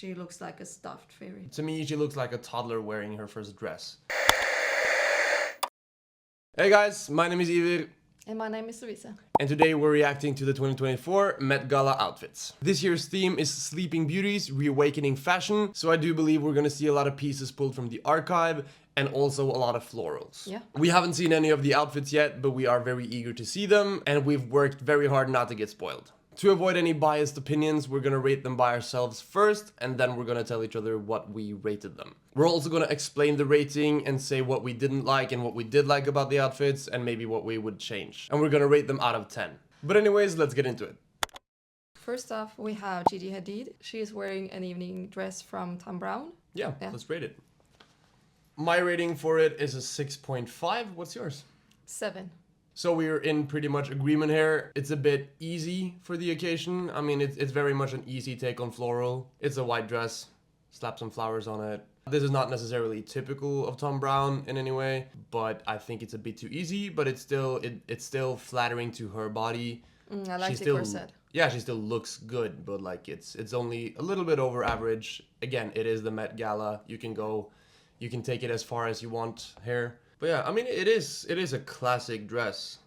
she looks like a stuffed fairy. To me, she looks like a toddler wearing her first dress. Hey guys, my name is Ivir. And my name is Lovise. And today we're reacting to the 2024 Met Gala outfits. This year's theme is Sleeping Beauties, Reawakening Fashion. So I do believe we're gonna see a lot of pieces pulled from the archive and also a lot of florals. Yeah. We haven't seen any of the outfits yet, but we are very eager to see them and we've worked very hard not to get spoiled. To avoid any biased opinions, we're gonna rate them by ourselves first, and then we're gonna tell each other what we rated them. We're also gonna explain the rating and say what we didn't like and what we did like about the outfits, and maybe what we would change. And we're gonna rate them out of 10. But anyways, let's get into it. First off, we have Gigi Hadid. She is wearing an evening dress from Thom Browne. Yeah, let's rate it. My rating for it is a 6.5. What's yours? 7. So we're in pretty much agreement here. It's a bit easy for the occasion. I mean, it's very much an easy take on floral. It's a white dress, slap some flowers on it. This is not necessarily typical of Thom Browne in any way, but I think it's a bit too easy, but it's still flattering to her body. I like the corset. Yeah, she still looks good, but like it's only a little bit over average. Again, it is the Met Gala. You can take it as far as you want here. But yeah, I mean, it is a classic dress.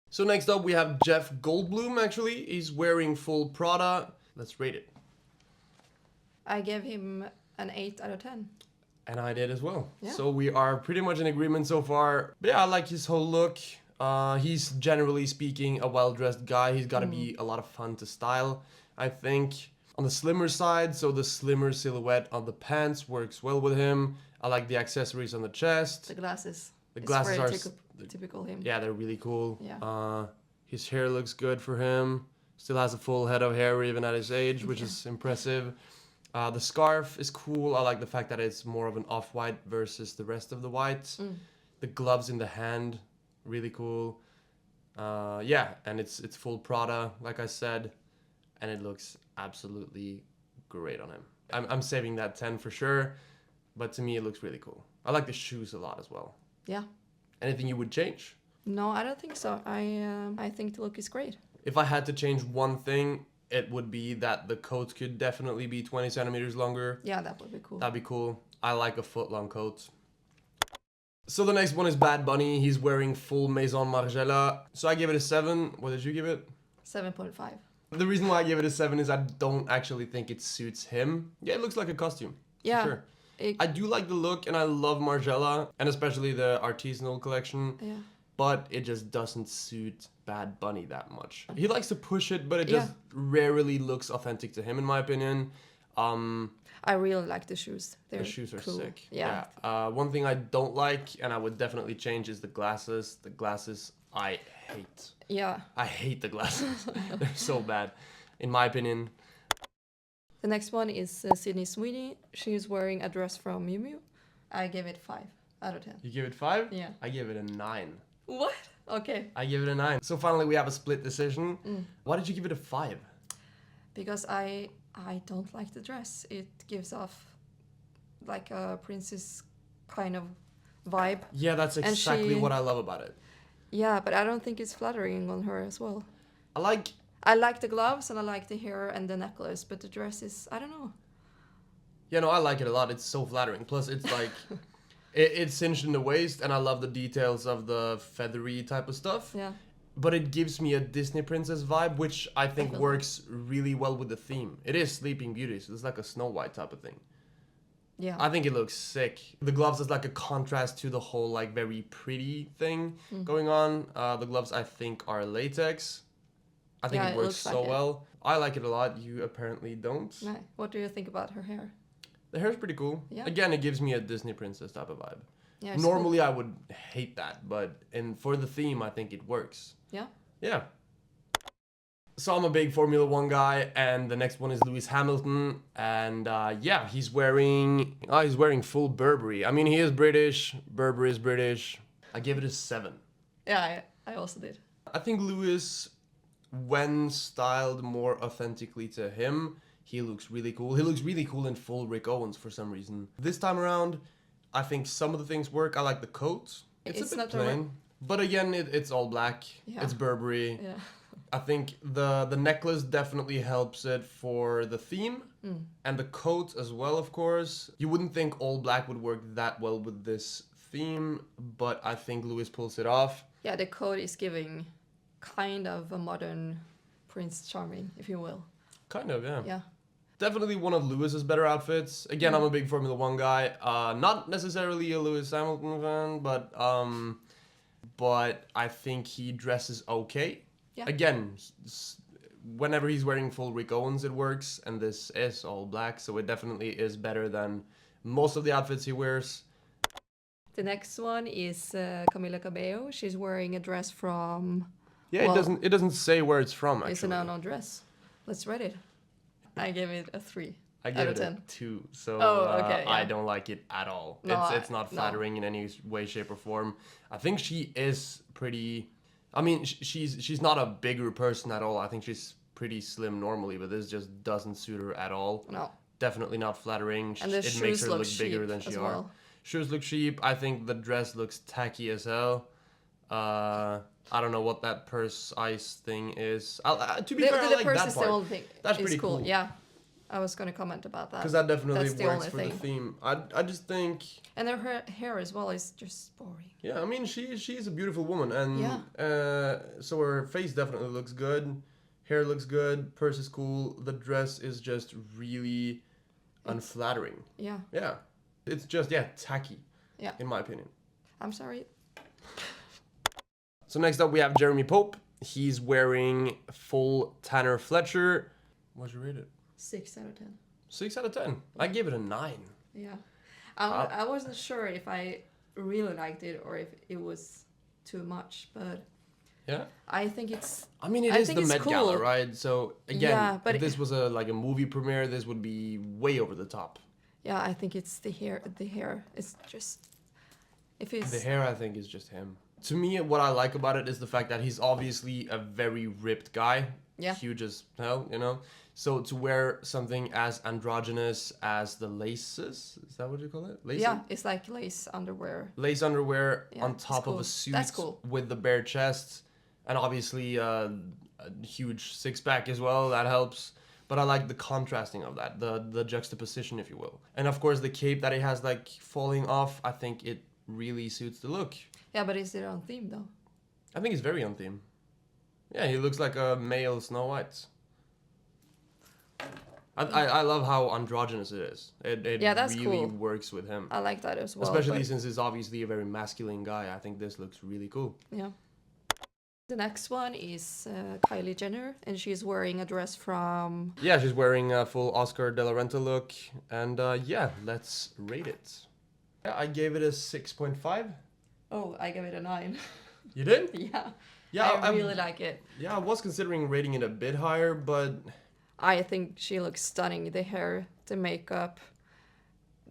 So next up we have Jeff Goldblum, actually. He's wearing full Prada. Let's rate it. I gave him an 8 out of 10. And I did as well. Yeah. So we are pretty much in agreement so far. But yeah, I like his whole look. He's generally speaking a well-dressed guy. He's got to be a lot of fun to style, I think. On the slimmer side, so the slimmer silhouette on the pants works well with him. I like the accessories on the chest. The glasses. The glasses are typical him. Yeah, they're really cool. Yeah. His hair looks good for him. Still has a full head of hair even at his age, which is impressive. The scarf is cool. I like the fact that it's more of an off-white versus the rest of the white. The gloves in the hand, really cool. Yeah, and it's full Prada, like I said, and it looks absolutely great on him. I'm saving that 10 for sure, but to me it looks really cool. I like the shoes a lot as well. Yeah. Anything you would change? No, I don't think so. I think the look is great. If I had to change one thing, it would be that the coat could definitely be 20 centimeters longer. Yeah, that would be cool. That'd be cool. I like a foot-long coat. So the next one is Bad Bunny. He's wearing full Maison Margiela. So I gave it a 7. What did you give it? 7.5. The reason why I give it a 7 is I don't actually think it suits him. Yeah, it looks like a costume. Yeah. Sure. I do like the look and I love Margiela, and especially the artisanal collection. Yeah. But it just doesn't suit Bad Bunny that much. He likes to push it, but it just rarely looks authentic to him, in my opinion. I really like the shoes. The shoes are cool. sick. Yeah. One thing I don't like, and I would definitely change, is the glasses. The glasses I hate. Yeah. I hate the glasses. They're so bad, in my opinion. The next one is Sydney Sweeney. She's wearing a dress from Miu Miu. I gave it 5 out of 10. You give it 5? Yeah. I give it a 9. What? Okay. I give it a 9. So finally we have a split decision. Why did you give it a 5? Because I don't like the dress. It gives off like a princess kind of vibe. Yeah, that's exactly what I love about it. Yeah, but I don't think it's flattering on her as well. I like the gloves and I like the hair and the necklace, but the dress is, I don't know. Yeah, no, I like it a lot. It's so flattering. Plus, it's like, it's cinched in the waist, and I love the details of the feathery type of stuff. Yeah. But it gives me a Disney princess vibe, which I think works really well with the theme. It is Sleeping Beauty, so it's like a Snow White type of thing. Yeah. I think it looks sick. The gloves is like a contrast to the whole like very pretty thing going on. The gloves I think are latex. I think it works so well. I like it a lot. You apparently don't. No. What do you think about her hair? The hair's pretty cool. Yeah. Again, it gives me a Disney princess type of vibe. Yeah, Normally I would hate that, but for the theme I think it works. Yeah. Yeah. So I'm a big Formula 1 guy, and the next one is Lewis Hamilton, and yeah, he's wearing full Burberry. I mean, he is British, Burberry is British. I give it a 7. Yeah, I also did. I think Lewis, when styled more authentically to him, he looks really cool. He looks really cool in full Rick Owens for some reason. This time around, I think some of the things work. I like the coat. It's a bit plain. But again, it's all black. Yeah. It's Burberry. Yeah. I think the necklace definitely helps it for the theme and the coat as well, of course. You wouldn't think all black would work that well with this theme, but I think Lovise pulls it off. Yeah, the coat is giving kind of a modern Prince Charming, if you will. Kind of, yeah. Yeah. Definitely one of Lewis's better outfits. Again, I'm a big Formula One guy. Not necessarily a Lewis Hamilton fan, but I think he dresses okay. Yeah. Again, whenever he's wearing full Rick Owens, it works, and this is all black, so it definitely is better than most of the outfits he wears. The next one is Camila Cabello. She's wearing a dress from... Yeah, well, it doesn't say where it's from, actually. It's an unknown dress. Let's read it. I gave it a 3 I out of gave it 10. a 2, so okay, yeah. I don't like it at all. No, it's not flattering in any way, shape, or form. I think she is pretty... I mean, she's not a bigger person at all. I think she's pretty slim normally, but this just doesn't suit her at all. No. Definitely not flattering. And the it shoes makes her look bigger than she as are. well. Shoes look cheap. I think the dress looks tacky as hell. I don't know what that purse ice thing is. To be fair, I like purse that is part. the only thing. That's it's pretty cool. Yeah, I was gonna comment about that. Because that definitely That's the works only for thing. the theme. I just think... And her hair as well is just boring. Yeah, I mean, she's a beautiful woman. And Yeah. So her face definitely looks good. Hair looks good. Purse is cool. The dress is just really unflattering. Yeah. Yeah. It's just, tacky. Yeah. In my opinion. I'm sorry. So next up we have Jeremy Pope. He's wearing full Tanner Fletcher. What'd you rate it? 6 out of 10. 6 out of 10. I gave it a 9. Yeah. I wasn't sure if I really liked it or if it was too much, but yeah, I think it's... I mean, it is the Met cool. Gala, right? So again, Yeah, but if this was a movie premiere, this would be way over the top. Yeah, I think it's the hair. The hair is just... If it's... The hair, I think, is just him. To me, what I like about it is the fact that he's obviously a very ripped guy. Yeah. Huge as hell, you know? So to wear something as androgynous as the laces, is that what you call it? Laces? Yeah, it's like lace underwear. Lace underwear Yeah, on top cool. of a suit That's cool. with the bare chest. And obviously a huge six-pack as well, that helps. But I like the contrasting of that, the juxtaposition, if you will. And of course the cape that he has like falling off, I think it really suits the look. Yeah, but is it on theme though? I think it's very on theme. Yeah, he looks like a male Snow White. I love how androgynous it is. It that's really cool. works with him. I like that as well. Especially since he's obviously a very masculine guy. I think this looks really cool. Yeah. The next one is Kylie Jenner, and she's wearing a dress from... Yeah, she's wearing a full Oscar de la Renta look. And let's rate it. Yeah, I gave it a 6.5. Oh, I gave it a 9. You did? Yeah. Yeah, I really like it. Yeah, I was considering rating it a bit higher, but... I think she looks stunning. The hair, the makeup,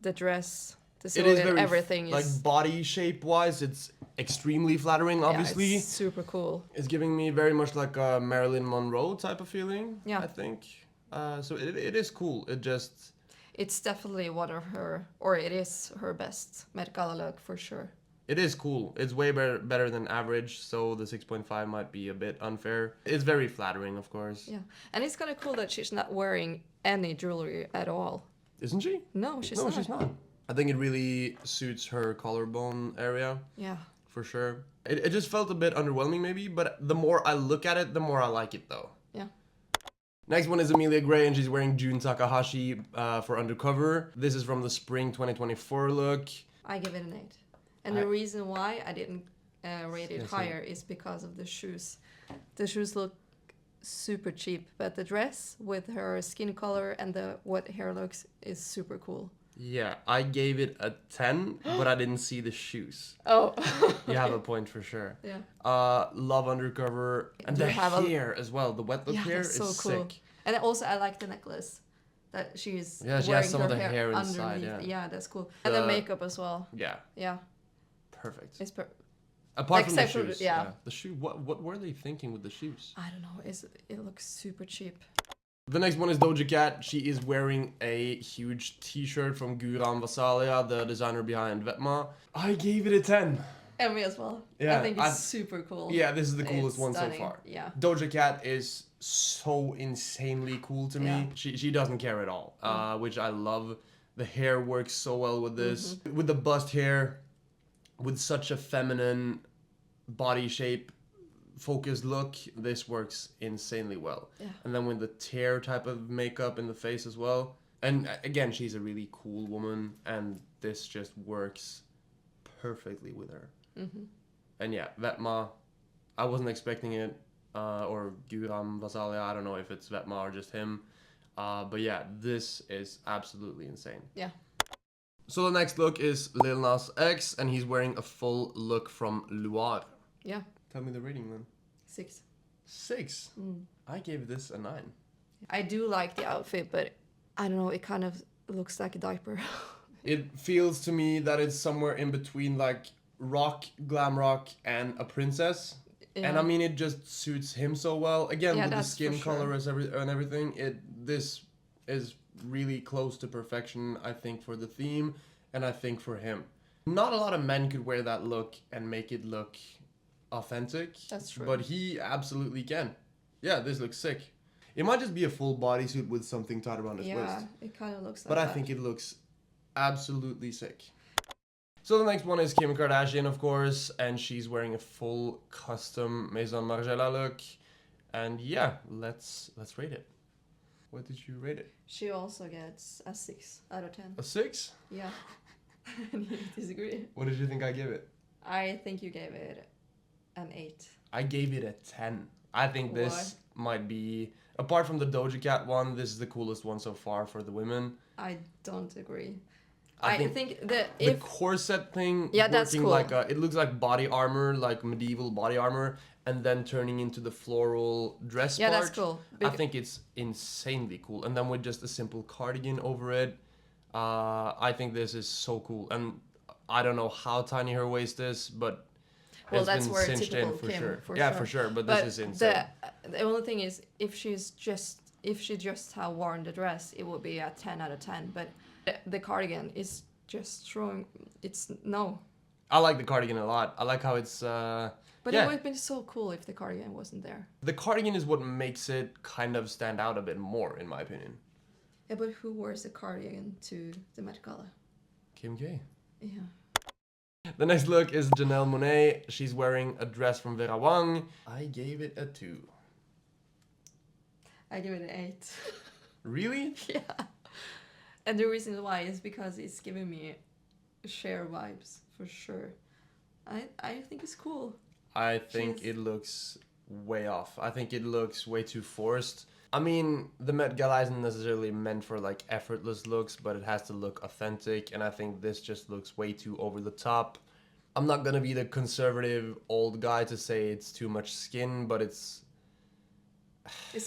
the dress, the silhouette, everything is... Like, body shape-wise, it's extremely flattering, obviously. Yeah, it's super cool. It's giving me very much like a Marilyn Monroe type of feeling, yeah. I think. So it is cool. It just... It's definitely one of her, or it is her best Met Gala look, for sure. It is cool. It's way better than average, so the 6.5 might be a bit unfair. It's very flattering, of course. Yeah, and it's kind of cool that she's not wearing any jewelry at all. Isn't she? No, she's not. I think it really suits her collarbone area. Yeah. For sure. It just felt a bit underwhelming maybe, but the more I look at it, the more I like it though. Yeah. Next one is Amelia Gray, and she's wearing June Takahashi for Undercover. This is from the spring 2024 look. I give it an 8. And the reason why I didn't rate it higher is because of the shoes. The shoes look super cheap, but the dress with her skin color and the what hair looks is super cool. Yeah, I gave it a 10, but I didn't see the shoes. Oh. You have a point for sure. Yeah. Love Undercover. And the hair as well. The wet look hair is so cool. sick. And also I like the necklace that she's she wearing has some her of the hair underneath. inside, Yeah, that's cool. And the makeup as well. Yeah. Yeah. Perfect. It's Apart from the shoes. Yeah. The shoe. What were they thinking with the shoes? I don't know. It looks super cheap. The next one is Doja Cat. She is wearing a huge t-shirt from Guram Vasalia, the designer behind Vetma. I gave it a 10. And me as well. Yeah, I think it's super cool. Yeah, this is the coolest It's one stunning. so far. Yeah. Doja Cat is so insanely cool to me. Yeah. She doesn't care at all, which I love. The hair works so well with this. With the bust hair, with such a feminine body shape, focused look, this works insanely well. Yeah. And then with the tear type of makeup in the face as well. And again, she's a really cool woman, and this just works perfectly with her. And yeah, Vetma, I wasn't expecting it, or Guram Vasalia, I don't know if it's Vetma or just him. But yeah, this is absolutely insane. Yeah. So the next look is Lil Nas X, and he's wearing a full look from Loire. Yeah. Tell me the rating then. 6. 6? I gave this a 9. I do like the outfit, but I don't know, it kind of looks like a diaper. It feels to me that it's somewhere in between like rock, glam rock, and a princess. Yeah. And I mean, it just suits him so well. Again, with the skin color and everything, this is really close to perfection, I think, for the theme, and I think for him. Not a lot of men could wear that look and make it look authentic. That's true. But he absolutely can. Yeah, this looks sick. It might just be a full bodysuit with something tied around his waist. Yeah, it kind of looks like that. But I think it looks absolutely sick. So the next one is Kim Kardashian, of course, and she's wearing a full custom Maison Margiela look. And yeah, let's rate it. What did you rate it? She also gets a 6 out of 10. A 6? Yeah. And you disagree. What did you think I gave it? I think you gave it an 8. I gave it a 10. I think this might be, apart from the Doja Cat one, this is the coolest one so far for the women. I don't agree. I think the corset thing, that's cool. Like it looks like body armor, like medieval body armor, and then turning into the floral dress part. Yeah, that's cool. I think it's insanely cool. And then with just a simple cardigan over it, I think this is so cool. And I don't know how tiny her waist is, but it's that's been where cinched in for Kim, sure. For yeah, sure. for sure. But this is insane. The only thing is, if she just had worn the dress, it would be a 10 out of 10. But the cardigan is just showing. I like the cardigan a lot. I like how it's. But it would have been so cool if the cardigan wasn't there. The cardigan is what makes it kind of stand out a bit more, in my opinion. Yeah, but who wears a cardigan to the Met Gala? Kim K. Yeah. The next look is Janelle Monáe. She's wearing a dress from Vera Wang. I gave it a 2. I give it an 8. Really? Yeah. And the reason why is because it's giving me Cher vibes, for sure. I think it's cool. I think it looks way off. I think it looks way too forced. I mean, the Met Gala isn't necessarily meant for like effortless looks, but it has to look authentic, and I think this just looks way too over the top. I'm not gonna be the conservative old guy to say it's too much skin, but it's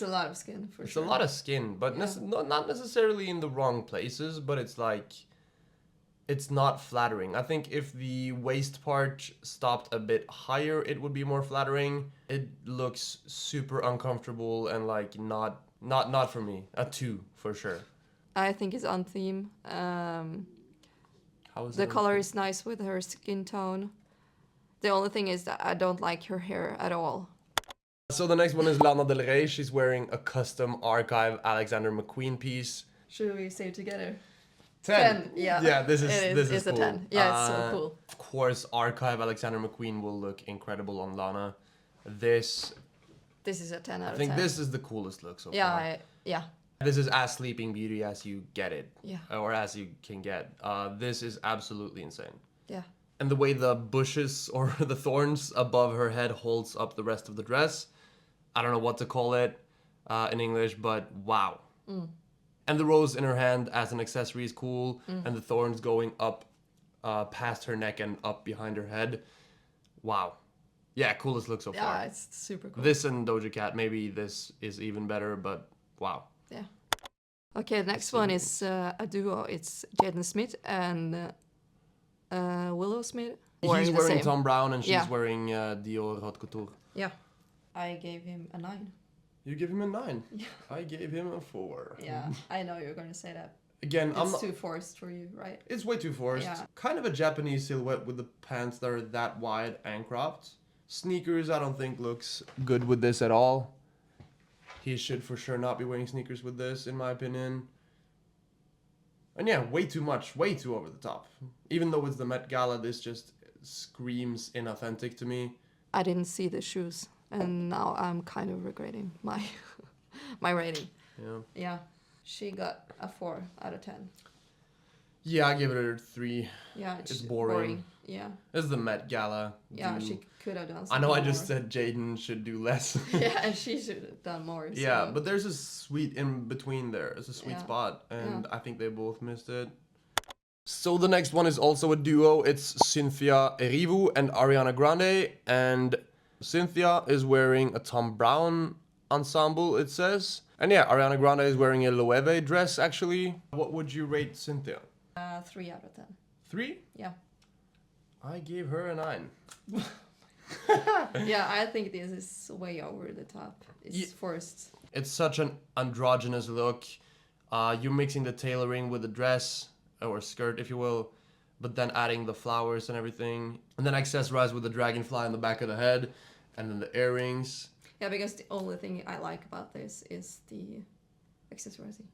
a lot of skin, for sure. It's a lot of skin, but not necessarily in the wrong places, but it's like, it's not flattering. I think if the waist part stopped a bit higher, it would be more flattering. It looks super uncomfortable and like not for me. A 2 for sure. I think it's on theme. How is the color is nice with her skin tone. The only thing is that I don't like her hair at all. So the next one is Lana Del Rey. She's wearing a custom Archive Alexander McQueen piece. Should we say it together? 10. Yeah. Yeah, this is cool. A 10. Yeah, it's so cool. Of course, Archive Alexander McQueen will look incredible on Lana. This is a 10 out of 10. I think this is the coolest look so far. Yeah. This is as Sleeping Beauty as you get it. Yeah. Or as you can get. This is absolutely insane. Yeah. And the way the bushes or the thorns above her head holds up the rest of the dress. I don't know what to call it in English, but wow. And the rose in her hand as an accessory is cool. And the thorns going up past her neck and up behind her head. Wow. Yeah, coolest look so far. Yeah, it's super cool. This and Doja Cat, maybe this is even better, but wow. Yeah. Okay, the next one is a duo. It's Jaden Smith and Willow Smith. He's wearing Tom Brown and she's wearing Dior Haute Couture. Yeah. I gave him a 9. You give him a 9? Yeah. I gave him a 4. Yeah, I know you're going to say that. Again, It's too forced for you, right? It's way too forced. Yeah. Kind of a Japanese silhouette with the pants that are that wide and cropped. Sneakers, I don't think looks good with this at all. He should for sure not be wearing sneakers with this, in my opinion. And yeah, way too much, way too over the top. Even though it's the Met Gala, this just screams inauthentic to me. I didn't see the shoes, and now I'm kind of regretting my my rating. Yeah. Yeah, she got a 4 out of 10. Yeah, I give it a 3. Yeah, It's boring. Yeah. This is the Met Gala. Yeah, she could have done I something know I more. just said Jaden should do less. Yeah, and she should have done more. So. Yeah, but there's a sweet in between there. It's a sweet spot, and I think they both missed it. So the next one is also a duo. It's Cynthia Erivo and Ariana Grande, and Cynthia is wearing a Tom Brown ensemble, it says. And yeah, Ariana Grande is wearing a Loewe dress, actually. What would you rate Cynthia? 3 out of 10. 3? Yeah. I gave her a 9. Yeah, I think this is way over the top. It's forced. It's such an androgynous look. You're mixing the tailoring with the dress, or skirt, if you will, but then adding the flowers and everything. And then accessorize with the dragonfly on the back of the head, and then the earrings. Yeah, because the only thing I like about this is the accessorizing.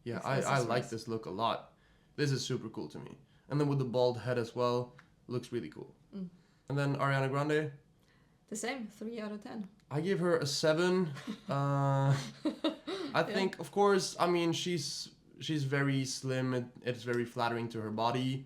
Yeah, I like this look a lot. This is super cool to me. And then with the bald head as well, looks really cool. Mm. And then Ariana Grande? The same, 3 out of 10. I give her a 7. I think, of course, I mean, she's very slim. It's very flattering to her body.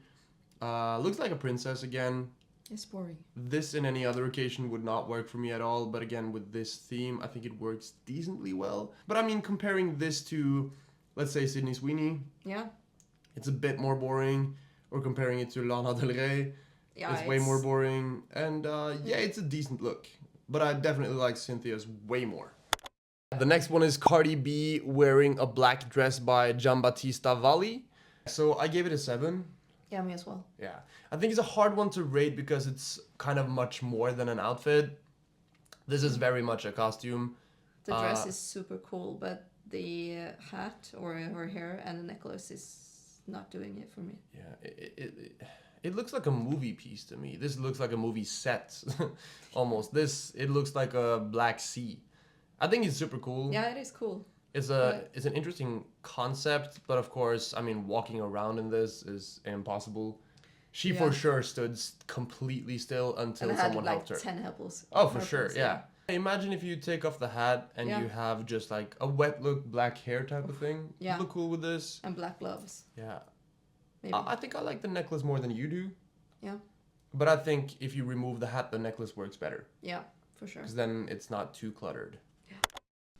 Looks like a princess again. It's boring. This in any other occasion would not work for me at all. But again, with this theme, I think it works decently well. But I mean, comparing this to, let's say, Sydney Sweeney. Yeah. It's a bit more boring. Or comparing it to Lana Del Rey. Yeah, it's way more boring. And yeah, it's a decent look. But I definitely like Cynthia's way more. The next one is Cardi B wearing a black dress by Giambattista Valli. So I gave it a 7. Yeah, me as well. Yeah. I think it's a hard one to rate because it's kind of much more than an outfit. This is very much a costume. The dress is super cool, but the hat or her hair and the necklace is not doing it for me. Yeah, it looks like a movie piece to me. This looks like a movie set, almost. It looks like a Black Sea. I think it's super cool. Yeah, it is cool. It's an interesting concept, but of course, I mean, walking around in this is impossible. She for sure stood completely still until someone helped her. 10 helpers. Oh, for sure, yeah. Imagine if you take off the hat and you have just like a wet look, black hair type of thing. Yeah. You look cool with this. And black gloves. Yeah. Maybe. I think I like the necklace more than you do. Yeah. But I think if you remove the hat, the necklace works better. Yeah, for sure. Because then it's not too cluttered. Yeah.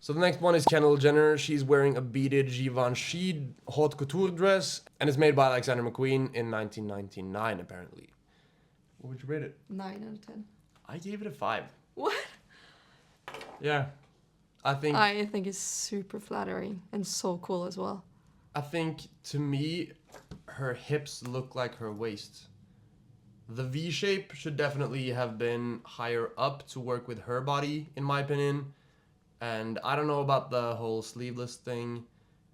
So the next one is Kendall Jenner. She's wearing a beaded Givenchy haute couture dress. And it's made by Alexander McQueen in 1999, apparently. What would you rate it? 9 out of 10. I gave it a 5. What? Yeah. I think it's super flattering and so cool as well. I think, to me, her hips look like her waist. The V shape should definitely have been higher up to work with her body, in my opinion. And I don't know about the whole sleeveless thing.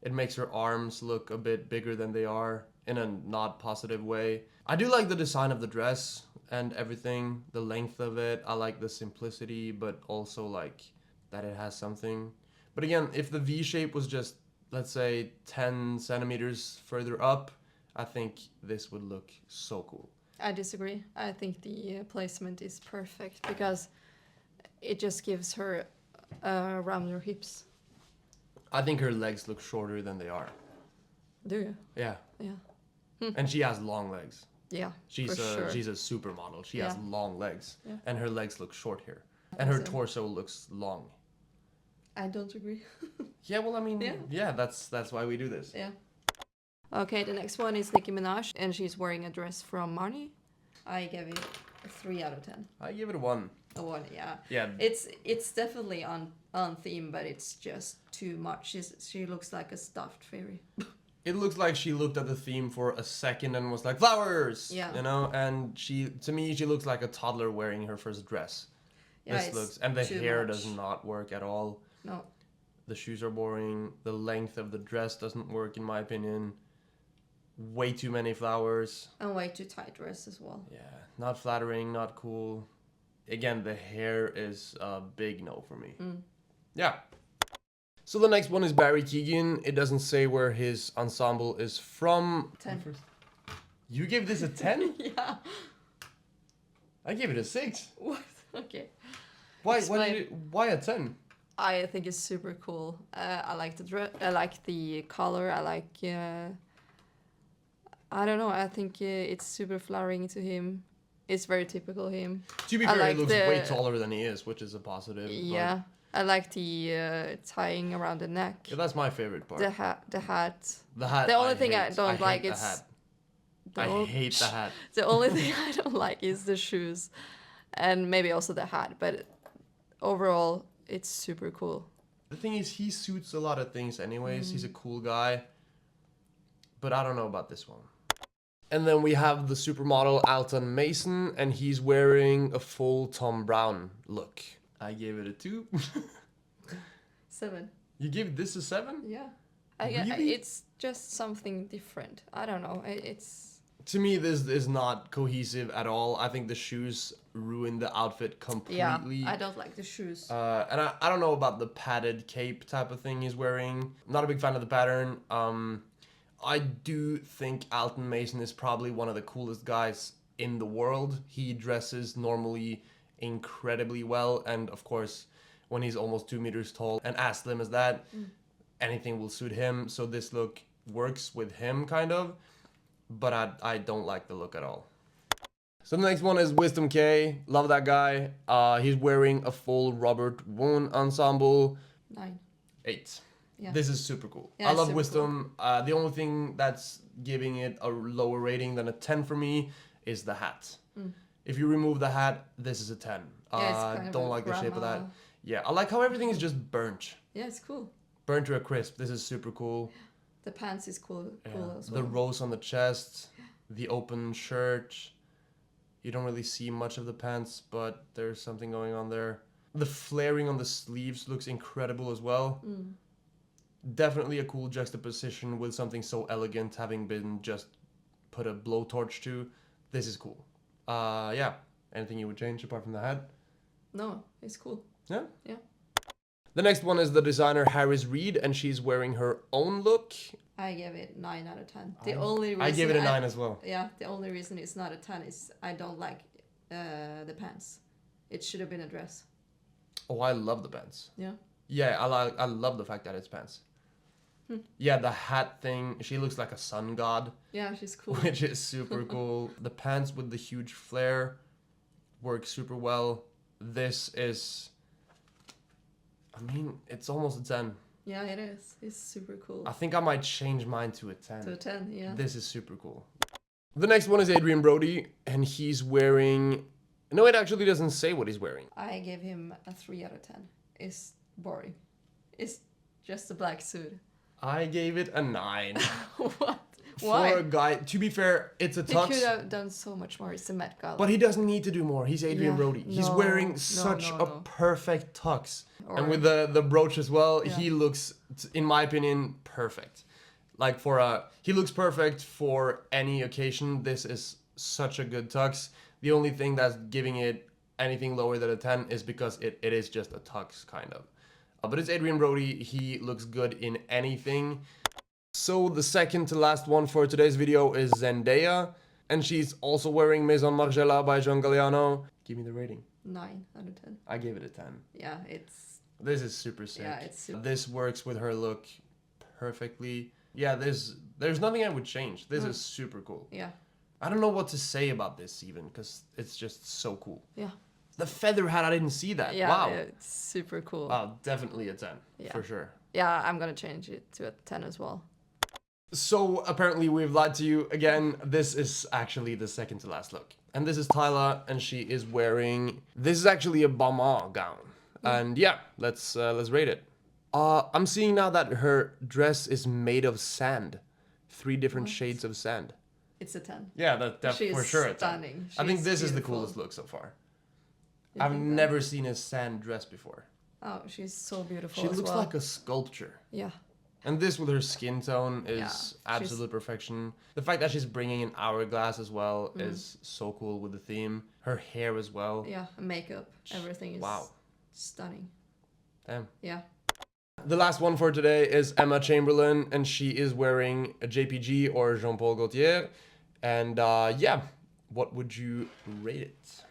It makes her arms look a bit bigger than they are in a not positive way. I do like the design of the dress and everything, the length of it. I like the simplicity, but also like that it has something. But again, if the V shape was just, let's say, 10 centimeters further up, I think this would look so cool. I disagree. I think the placement is perfect because it just gives her rounder hips. I think her legs look shorter than they are. Do you? Yeah. Yeah. And she has long legs. Yeah, she's a supermodel. She has long legs, and her legs look short here, and her torso looks long. I don't agree. Yeah, well, I mean, yeah, that's why we do this. Yeah. Okay, the next one is Nicki Minaj, and she's wearing a dress from Marni. I gave it a 3 out of 10. I give it a 1. A 1, yeah. Yeah. It's definitely on theme, but it's just too much. She looks like a stuffed fairy. It looks like she looked at the theme for a second and was like, flowers! Yeah. You know? And to me, she looks like a toddler wearing her first dress. Yeah, And the hair does not work at all. No. The shoes are boring. The length of the dress doesn't work, in my opinion. way too many flowers. And way too tight dress as well. Yeah, not flattering, not cool. Again, the hair is a big no for me. Yeah. So the next one is Barry Keoghan. It doesn't say where his ensemble is from. 10. You gave this a 10? Yeah. I gave it a 6. What? Okay. Why a 10? I think it's super cool. I like the dress. I like the color. I like. I don't know. I think it's super flattering to him. It's very typical him. To be fair, he looks way taller than he is, which is a positive. Yeah, I like the tying around the neck. Yeah, that's my favorite part. The hat. The hat. The only thing I don't like is. I hate the hat. The only thing I don't like is the shoes, and maybe also the hat. But overall, it's super cool. The thing is, he suits a lot of things anyways. He's a cool guy. But I don't know about this one. And then we have the supermodel Alton Mason, and he's wearing a full Tom Brown look. I gave it a 2. 7. You give this a 7? Yeah. Really? It's just something different. I don't know. It's... To me, this is not cohesive at all. I think the shoes ruin the outfit completely. Yeah, I don't like the shoes. And I don't know about the padded cape type of thing he's wearing. Not a big fan of the pattern. I do think Alton Mason is probably one of the coolest guys in the world. He dresses normally incredibly well. And of course, when he's almost 2 meters tall and as slim as that, anything will suit him. So this look works with him kind of. But I don't like the look at all. So the next one is Wisdom K. Love that guy. He's wearing a full Robert Woon ensemble. 9. 8. Yeah. This is super cool. Yeah, I love super Wisdom. Cool. The only thing that's giving it a lower rating than a 10 for me is the hat. If you remove the hat, this is a 10. Yeah, don't like the shape of that. Yeah, I like how everything is just burnt. Yeah, it's cool. Burnt to a crisp. This is super cool. The pants is cool as well. The rose on the chest, the open shirt. You don't really see much of the pants, but there's something going on there. The flaring on the sleeves looks incredible as well. Definitely a cool juxtaposition with something so elegant having been just put a blowtorch to. This is cool. Yeah. Anything you would change apart from the hat? No, it's cool. Yeah? Yeah. The next one is the designer Harris Reed, and she's wearing her own look. I gave it 9 out of 10. The only reason I gave it a 9 as well. Yeah, the only reason it's not a 10 is I don't like the pants. It should have been a dress. Oh, I love the pants. Yeah. Yeah, I love the fact that it's pants. Yeah, the hat thing, she looks like a sun god. Yeah, she's cool. Which is super cool. The pants with the huge flare work super well. This is... I mean, it's almost a 10. Yeah, it is. It's super cool. I think I might change mine to a 10. To a 10, yeah. This is super cool. The next one is Adrian Brody, and he's wearing... No, it actually doesn't say what he's wearing. I gave him a 3 out of 10. It's boring. It's just a black suit. I gave it a 9. What? Why? For a guy, to be fair, it's a tux. He could have done so much more. It's a Met Gala. But he doesn't need to do more. He's Adrian Brody. He's wearing such a perfect tux. And with the brooch as well, he looks, in my opinion, perfect. Like he looks perfect for any occasion. This is such a good tux. The only thing that's giving it anything lower than a 10 is because it is just a tux, kind of. But it's Adrian Brody. He looks good in anything. So the second to last one for today's video is Zendaya. And she's also wearing Maison Margiela by John Galliano. Give me the rating. 9 out of 10. I gave it a 10. Yeah, it's... This is super sick. Yeah, it's super... This works with her look perfectly. Yeah, there's nothing I would change. This is super cool. Yeah. I don't know what to say about this even, because it's just so cool. Yeah. The feather hat, I didn't see that. Yeah, wow. It's super cool. Wow, definitely a 10. Yeah. For sure. Yeah, I'm going to change it to a 10 as well. So apparently we've lied to you again. This is actually the second to last look. And this is Tyla, and she is wearing... This is actually a Balmain gown. And yeah, let's rate it. I'm seeing now that her dress is made of sand. 3 different shades of sand. It's a 10. Yeah, that's for sure a 10. Stunning. I think this is the coolest look so far. I've never seen a sand dress before. Oh, she's so beautiful. She looks like a sculpture. Yeah. And this with her skin tone is Yeah, absolute perfection. The fact that she's bringing an hourglass as well is so cool with the theme. Her hair as well. Yeah, makeup, everything is stunning. Damn. Yeah. The last one for today is Emma Chamberlain, and she is wearing a JPG or Jean Paul Gaultier. And yeah, what would you rate it?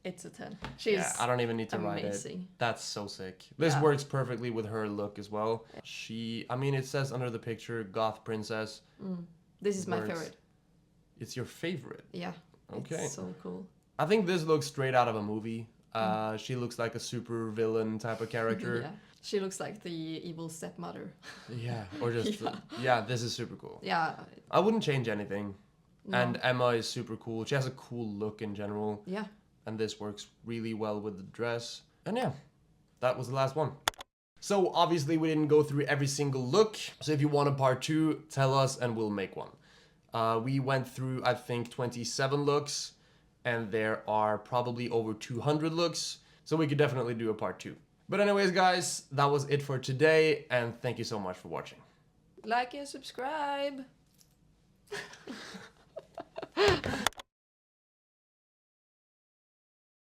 It's a 10. She's I don't even need to write it. That's so sick. This works perfectly with her look as well. I mean, it says under the picture, goth princess. This is my favorite. It's your favorite? Yeah. Okay. It's so cool. I think this looks straight out of a movie. She looks like a super villain type of character. Yeah. She looks like the evil stepmother. Yeah, or just, this is super cool. Yeah. I wouldn't change anything. No. And Emma is super cool. She has a cool look in general. Yeah. And this works really well with the dress. And yeah, that was the last one. So obviously we didn't go through every single look. So if you want a part 2, tell us and we'll make one. We went through, I think, 27 looks. And there are probably over 200 looks. So we could definitely do a part 2. But anyways, guys, that was it for today. And thank you so much for watching. Like and subscribe.